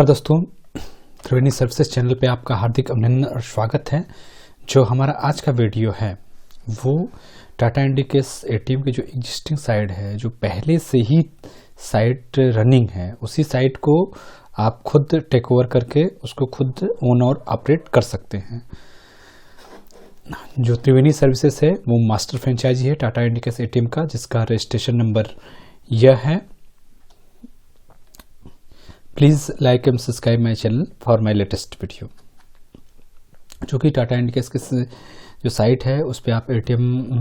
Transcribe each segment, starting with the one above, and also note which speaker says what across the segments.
Speaker 1: और दोस्तों, त्रिवेणी services channel पे आपका हार्दिक अभिनंदन और स्वागत है। जो हमारा आज का वीडियो है वो टाटा इंडिकेस एटीएम की जो एग्जिस्टिंग साइट है, जो पहले से ही साइट रनिंग है, उसी साइट को आप खुद टेक ओवर करके उसको खुद ओन और ऑपरेट कर सकते हैं। जो त्रिवेणी सर्विसेज है वो मास्टर फ्रेंचाइजी है टाटा इंडिकेस एटीएम का, जिसका रजिस्ट्रेशन नंबर यह है। Please like and subscribe my channel for my latest video. जो कि टाटा इंडिकेस की जो साइट है उस पर आप एटीएम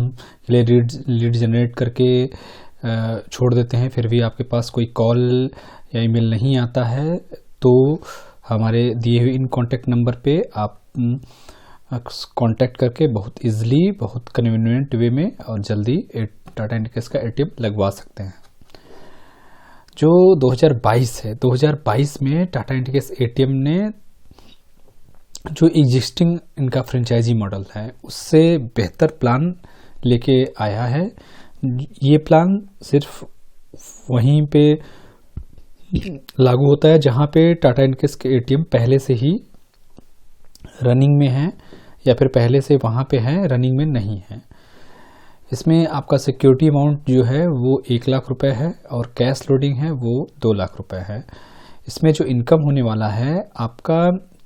Speaker 1: के लिए लीड जनरेट करके छोड़ देते हैं, फिर भी आपके पास कोई कॉल या ईमेल नहीं आता है, तो हमारे दिए हुए इन कॉन्टैक्ट नंबर पे आप कांटेक्ट करके बहुत इजीली, बहुत कन्वीनियंट वे में और जल्दी टाटा इंडिकेस का एटीएम लगवा सकते हैं। जो 2022 है, 2022 में टाटा इंडिकेस एटीएम ने जो एग्जिस्टिंग इनका फ्रेंचाइजी मॉडल है उससे बेहतर प्लान लेके आया है। ये प्लान सिर्फ वहीं पे लागू होता है जहां पे टाटा इंडिकेस के एटीएम पहले से ही रनिंग में है या फिर पहले से वहां पे है, रनिंग में नहीं है। इसमें आपका सिक्योरिटी अमाउंट जो है वो 1 लाख रुपए है और कैश लोडिंग है वो 2 लाख रुपए है। इसमें जो इनकम होने वाला है आपका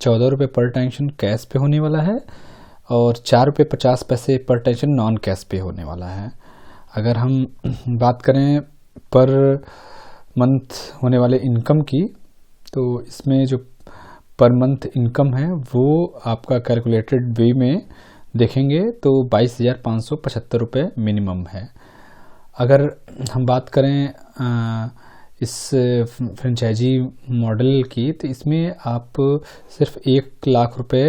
Speaker 1: 14 रुपये पर ट्रांजेक्शन कैश पे होने वाला है और 4 रुपये 50 पैसे पर ट्रांजेक्शन नॉन कैश पे होने वाला है। अगर हम बात करें पर मंथ होने वाले इनकम की, तो इसमें जो पर मंथ इनकम है वो आपका कैलकुलेटेड वे में देखेंगे तो 22,575 रुपये मिनिमम है। अगर हम बात करें इस फ्रेंचाइजी मॉडल की, तो इसमें आप सिर्फ 1 लाख रुपए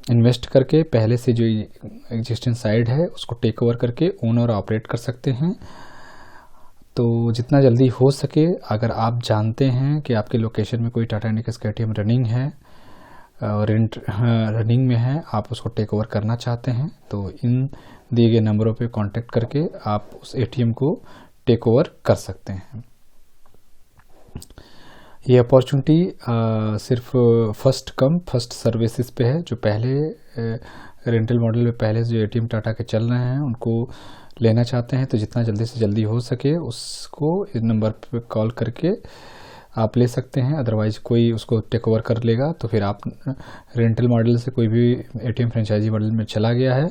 Speaker 1: इन्वेस्ट करके पहले से जो एग्जिस्टिंग साइट है उसको टेक ओवर करके ओन और ऑपरेट कर सकते हैं। तो जितना जल्दी हो सके, अगर आप जानते हैं कि आपके लोकेशन में कोई टाटा इंडिकेस का एटीएम रनिंग है और रनिंग में है, आप उसको टेक ओवर करना चाहते हैं, तो इन दिए गए नंबरों पे कांटेक्ट करके आप उस एटीएम को टेक ओवर कर सकते हैं। ये अपॉर्चुनिटी सिर्फ फर्स्ट कम फर्स्ट सर्विसेज पे है। जो पहले रेंटल मॉडल में पहले जो एटीएम टाटा के चल रहे हैं उनको लेना चाहते हैं, तो जितना जल्दी से जल्दी हो सके उसको इस नंबर पे कॉल करके आप ले सकते हैं। अदरवाइज कोई उसको टेक ओवर कर लेगा तो फिर आप रेंटल मॉडल से कोई भी एटीएम फ्रेंचाइजी मॉडल में चला गया है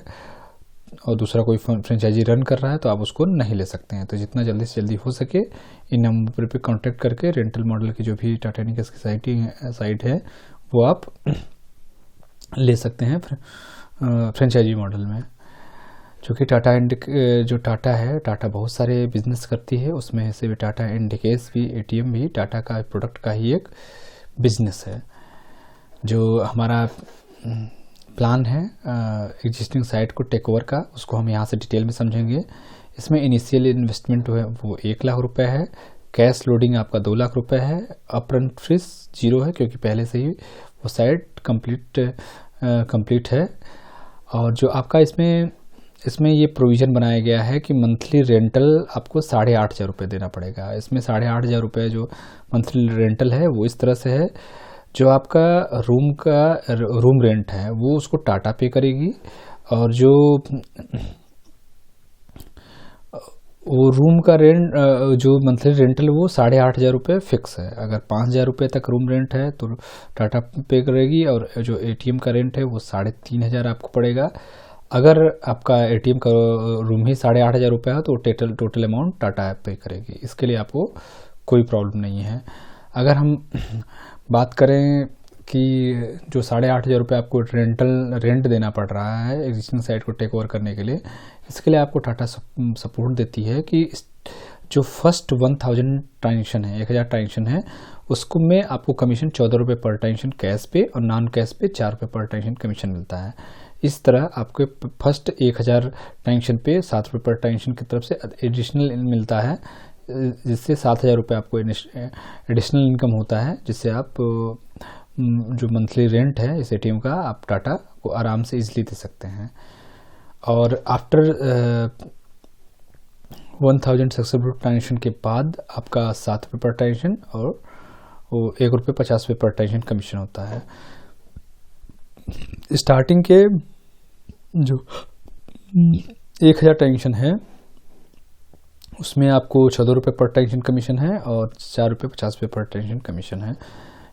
Speaker 1: और दूसरा कोई फ्रेंचाइजी रन कर रहा है तो आप उसको नहीं ले सकते हैं। तो जितना जल्दी से जल्दी हो सके इन नंबर पे कांटेक्ट करके रेंटल मॉडल की जो भी टाटा इंडिकेस की साइट है वो आप ले सकते हैं फ्रेंचाइजी मॉडल में। चूँकि जो टाटा है, टाटा बहुत सारे बिजनेस करती है, उसमें से भी टाटा इंडिकेस भी एटीएम भी टाटा का प्रोडक्ट का ही एक बिजनेस है। जो हमारा प्लान है एग्जिस्टिंग साइट को टेक ओवर का, उसको हम यहाँ से डिटेल में समझेंगे। इसमें इनिशियल इन्वेस्टमेंट है वो 1 लाख रुपए है, कैश लोडिंग आपका 2 लाख रुपए है, अपफ्रंट फीस 0 है क्योंकि पहले से ही वो साइट कंप्लीट है। और जो आपका इसमें ये प्रोविज़न बनाया गया है कि मंथली रेंटल आपको 8,500 रुपये देना पड़ेगा। इसमें 8,500 रुपये जो मंथली रेंटल है वो इस तरह से है, जो आपका रूम रेंट है वो उसको टाटा पे करेगी, और जो वो रूम का रेंट जो मंथली रेंटल वो 8,500 रुपये फिक्स है। अगर 5,000 रुपये तक रूम रेंट है तो टाटा पे करेगी, और जो एटीएम का रेंट है वो 3,500 आपको पड़ेगा। अगर आपका एटीएम का रूम ही 8,500 रुपये है तो टोटल अमाउंट टाटा ऐप पे करेगी। इसके लिए आपको कोई प्रॉब्लम नहीं है। अगर हम बात करें कि जो 8,500 रुपये आपको रेंट देना पड़ रहा है एग्जिस्टिंग साइट को टेक ओवर करने के लिए, इसके लिए आपको टाटा सपोर्ट देती है कि जो फर्स्ट 1,000 ट्रांजेक्शन है, 1,000 ट्रांजेक्शन है, उसको में आपको कमीशन 14 रुपये पर ट्रांजेक्शन कैश पे और नॉन कैश पे 4 रुपये पर ट्रांजेक्शन कमीशन मिलता है। इस तरह आपके फर्स्ट 1,000 ट्रांजेक्शन पे 7 रुपये पर ट्रांजेक्शन की तरफ से एडिशनल मिलता है, जिससे 7,000 रुपये आपको एडिशनल इनकम होता है, जिससे आप जो मंथली रेंट है इस एटीएम का आप टाटा को आराम से इजीली दे सकते हैं। और आफ्टर 1000 सक्सेसफुल ट्रांजेक्शन के बाद आपका 7 रुपये पर ट्रांजेक्शन और वो ₹1.50 पर टेंशन कमीशन होता है। स्टार्टिंग के जो 1000 टेंशन है उसमें आपको ₹14 पर टेंशन कमीशन है और ₹4.50 पर टेंशन कमीशन है।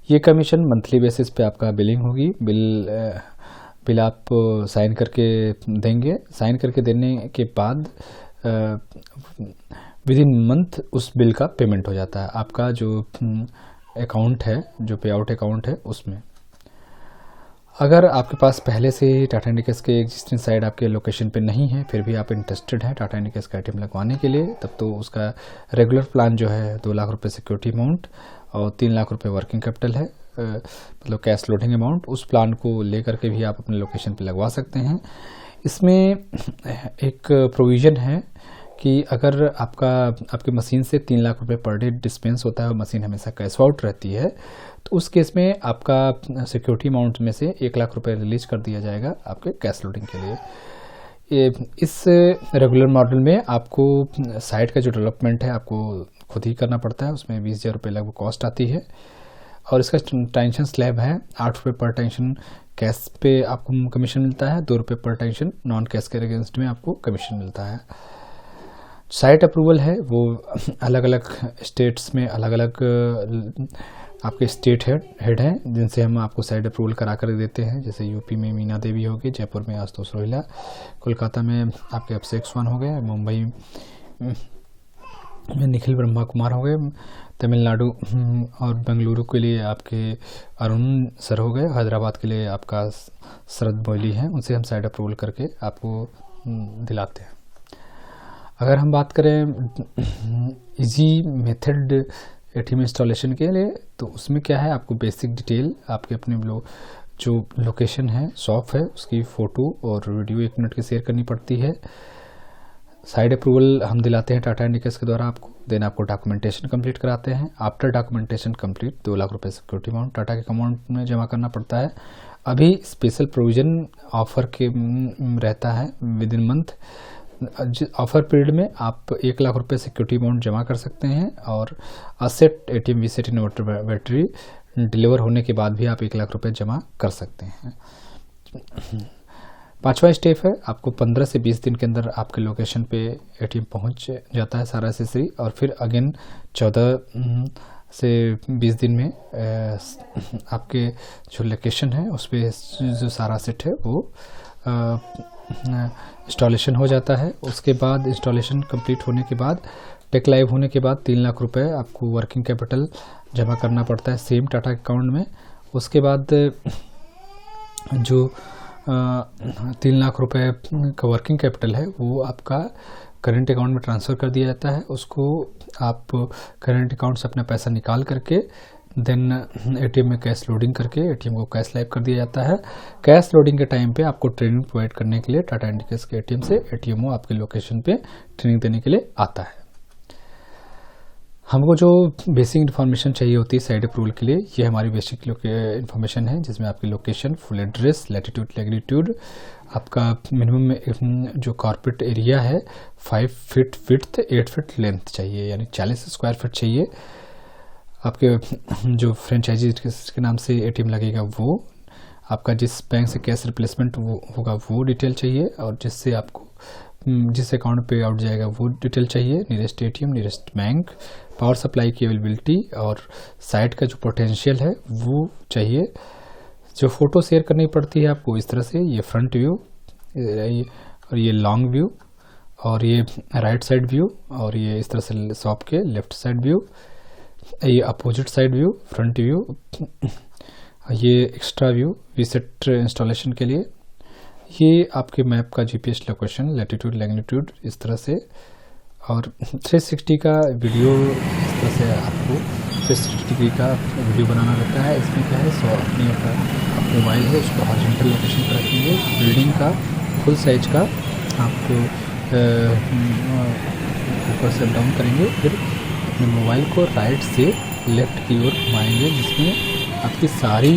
Speaker 1: ये कमीशन मंथली बेसिस पे आपका बिलिंग होगी। बिल आप साइन करके देंगे। साइन करके देने के बाद विद इन मंथ उस बिल का पेमेंट हो जाता है आपका जो अकाउंट है, जो पे आउट अकाउंट है उसमें। अगर आपके पास पहले से ही टाटा इंडिकेस के एग्जिस्टिंग साइट आपके लोकेशन पे नहीं है, फिर भी आप इंटरेस्टेड हैं टाटा इंडिकेस का ATM लगवाने के लिए, तब तो उसका रेगुलर प्लान जो है 2 लाख रुपये सिक्योरिटी अमाउंट और 3 लाख रुपये वर्किंग कैपिटल है, मतलब कैश लोडिंग अमाउंट। उस प्लान को लेकर के भी आप अपने लोकेशन पे लगवा सकते हैं। इसमें एक प्रोविज़न है कि अगर आपकी मशीन से 3 लाख रुपए पर डे डिस्पेंस होता है और मशीन हमेशा कैश आउट रहती है, तो उस केस में आपका सिक्योरिटी अमाउंट में से 1 लाख रुपए रिलीज कर दिया जाएगा आपके कैश लोडिंग के लिए। इस रेगुलर मॉडल में आपको साइट का जो डेवलपमेंट है आपको खुद ही करना पड़ता है। उसमें 20,000 रुपये लगभग कॉस्ट आती है और इसका टेंशन स्लैब है। 8 रुपये पर टेंशन कैश पे आपको कमीशन मिलता है, 2 रुपये पर टेंशन नॉन कैश के अगेंस्ट में आपको कमीशन मिलता है। साइट अप्रूवल है वो अलग अलग स्टेट्स में अलग अलग आपके स्टेट हेड हैं जिनसे हम आपको साइट अप्रूवल करा कर देते हैं। जैसे यूपी में मीना देवी हो गई, जयपुर में आशुतोष रोहिला, कोलकाता में आपके अभिषेक स्वान हो गए, मुंबई में निखिल ब्रह्मा कुमार हो गए, तमिलनाडु और बेंगलुरु के लिए आपके अरुण सर हो गए, हैदराबाद के लिए आपका शरद मोइली हैं। उनसे हम साइट अप्रूवल करके आपको दिलाते हैं। अगर हम बात करें इजी मेथड ATM इंस्टॉलेशन के लिए, तो उसमें क्या है, आपको बेसिक डिटेल आपके अपने जो लोकेशन है, शॉप है, उसकी फ़ोटो और वीडियो 1 मिनट की शेयर करनी पड़ती है। साइट अप्रूवल हम दिलाते हैं टाटा इंडिकेस के द्वारा आपको। देन आपको डॉक्यूमेंटेशन कंप्लीट कराते हैं। आफ्टर डॉक्यूमेंटेशन कंप्लीट 2 लाख रुपये सिक्योरिटी अमाउंट टाटा के अकाउंट में जमा करना पड़ता है। अभी स्पेशल प्रोविज़न ऑफर के रहता है with in month. Offer period में आप 1 लाख रुपये सिक्योरिटी अमाउंट जमा कर सकते हैं और asset ATM V-Set inverter battery deliver होने के बाद भी आप 1 लाख रुपये जमा कर सकते हैं। 5वां स्टेप है, आपको 15 से 20 दिन के अंदर आपके लोकेशन पे ATM पहुंच जाता है सारा एसेसरी, और फिर अगेन 14 से 20 दिन में आपके जो लोकेशन है उस पर जो सारा सेट है वो इंस्टॉलेशन हो जाता है। उसके बाद इंस्टॉलेशन कंप्लीट होने के बाद, टेक लाइव होने के बाद 3 लाख रुपए आपको वर्किंग कैपिटल जमा करना पड़ता है सेम टाटा अकाउंट में। उसके बाद जो 3 लाख रुपए का वर्किंग कैपिटल है वो आपका करंट अकाउंट में ट्रांसफ़र कर दिया जाता है। उसको आप करंट अकाउंट से अपना पैसा निकाल करके देन ATM में कैश लोडिंग करके ATM को कैश लाइव कर दिया जाता है। कैश लोडिंग के टाइम पे आपको ट्रेनिंग प्रोवाइड करने के लिए टाटा इंडिकेस के ATM से ATM आपके लोकेशन पे ट्रेनिंग देने के लिए आता है। हमको जो बेसिक इन्फॉर्मेशन चाहिए होती है साइट अप्रूवल के लिए, ये हमारी बेसिक इन्फॉर्मेशन है, जिसमें आपकी location, full address, latitude latitude, आपका मिनिमम जो कॉर्पोरेट एरिया है 5 फीट विड्थ 8 फीट लेंथ चाहिए, यानी 40 स्क्वायर फीट चाहिए। आपके जो फ्रेंचाइजी के नाम से ATM लगेगा वो, आपका जिस बैंक से कैश रिप्लेसमेंट वो होगा वो डिटेल चाहिए, और जिससे आपको जिस अकाउंट पे आउट जाएगा वो डिटेल चाहिए, nearest ATM, nearest bank, power supply की अवेलेबिलिटी और साइट का जो पोटेंशियल है वो चाहिए। जो फ़ोटो शेयर करनी पड़ती है आपको इस तरह से, ये फ्रंट व्यू और ये लॉन्ग व्यू और ये राइट साइड व्यू और ये इस तरह से शॉप के लेफ्ट साइड व्यू, ये opposite side view, front view, ये एक्स्ट्रा व्यू V-Set इंस्टॉलेशन के लिए, ये आपके मैप का GPS लोकेशन, लैटिट्यूड लैंगिट्यूड इस तरह से, और 360 का वीडियो इस तरह से आपको 360 डिग्री का वीडियो बनाना रहता है। इसमें क्या है, सो अपनी मोबाइल है उसको हॉरिजॉन्टल लोकेशन पर रखेंगे, बिल्डिंग का फुल साइज का आपको ऊपर से डाउन करेंगे, फिर अपने मोबाइल को राइट से लेफ्ट की ओर घुमाएंगे, जिसमें आपकी सारी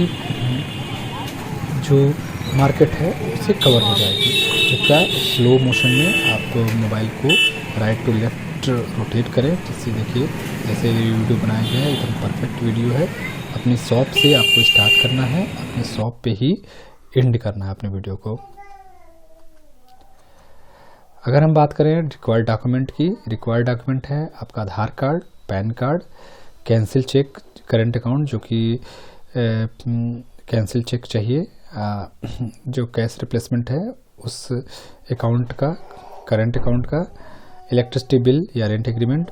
Speaker 1: जो मार्केट है उससे कवर हो जाएगी। इसका स्लो मोशन में आप मोबाइल को right to left just rotate करें, जिससे देखिए जैसे वीडियो बनाया गया है एकदम परफेक्ट वीडियो है। अपनी शॉप से आपको स्टार्ट करना है, अपने शॉप पे ही एंड करना है अपने वीडियो को। अगर हम बात करें रिक्वायर्ड डॉक्यूमेंट की, रिक्वायर्ड डॉक्यूमेंट है आपका Aadhaar card, PAN card, cancel cheque, current account जो कि कैंसिल चेक चाहिए, जो कैश रिप्लेसमेंट है उस अकाउंट का, करंट अकाउंट का, इलेक्ट्रिसिटी बिल या रेंट एग्रीमेंट,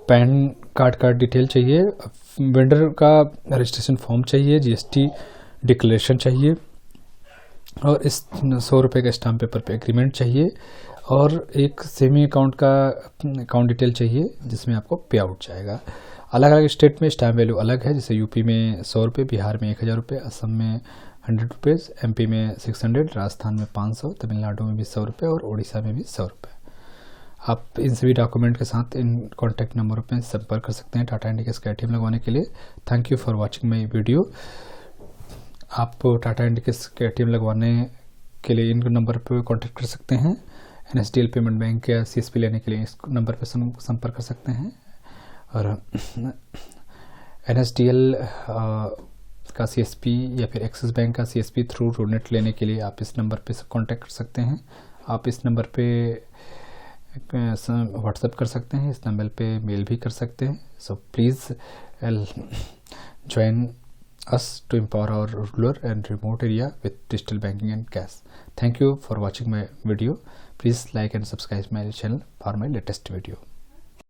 Speaker 1: पैन कार्ड का डिटेल चाहिए, वेंडर का रजिस्ट्रेशन फॉर्म चाहिए, जीएसटी डिक्लेरेशन चाहिए, और इस 100 रुपये का स्टाम्प पेपर पे एग्रीमेंट चाहिए, और एक सेमी अकाउंट का अकाउंट डिटेल चाहिए जिसमें आपको पे आउट जाएगा। अलग अलग स्टेट में स्टाम्प वैल्यू अलग है, जैसे यूपी में 100 रुपये, बिहार में 1000 रुपये, असम में 100 रुपीज़, एमपी में 600, राजस्थान में 500, तमिलनाडु में भी 100 रुपये और उड़ीसा में भी 100 रुपये। आप इन सभी डॉक्यूमेंट के साथ इन कॉन्टैक्ट नंबरों पर संपर्क कर सकते हैं टाटा इंडिकेस का ATM लगवाने के लिए। Thank you for watching my video. आप टाटा इंडिकेस के ATM लगवाने के लिए इन नंबर पर कॉन्टैक्ट कर सकते हैं। NSDL पेमेंट बैंक या CSP लेने के लिए इस नंबर पर संपर्क कर सकते हैं, और NSDL का CSP या फिर एक्सिस बैंक का CSP थ्रू रोनेट लेने के लिए आप इस नंबर पे कॉन्टैक्ट कर सकते हैं। आप इस नंबर पे व्हाट्सएप कर सकते हैं, इस नंबर पे मेल भी कर सकते हैं। So please join us to empower our rural and remote area with digital banking and cash. Thank you for watching my video. Please like and subscribe my channel for my latest video.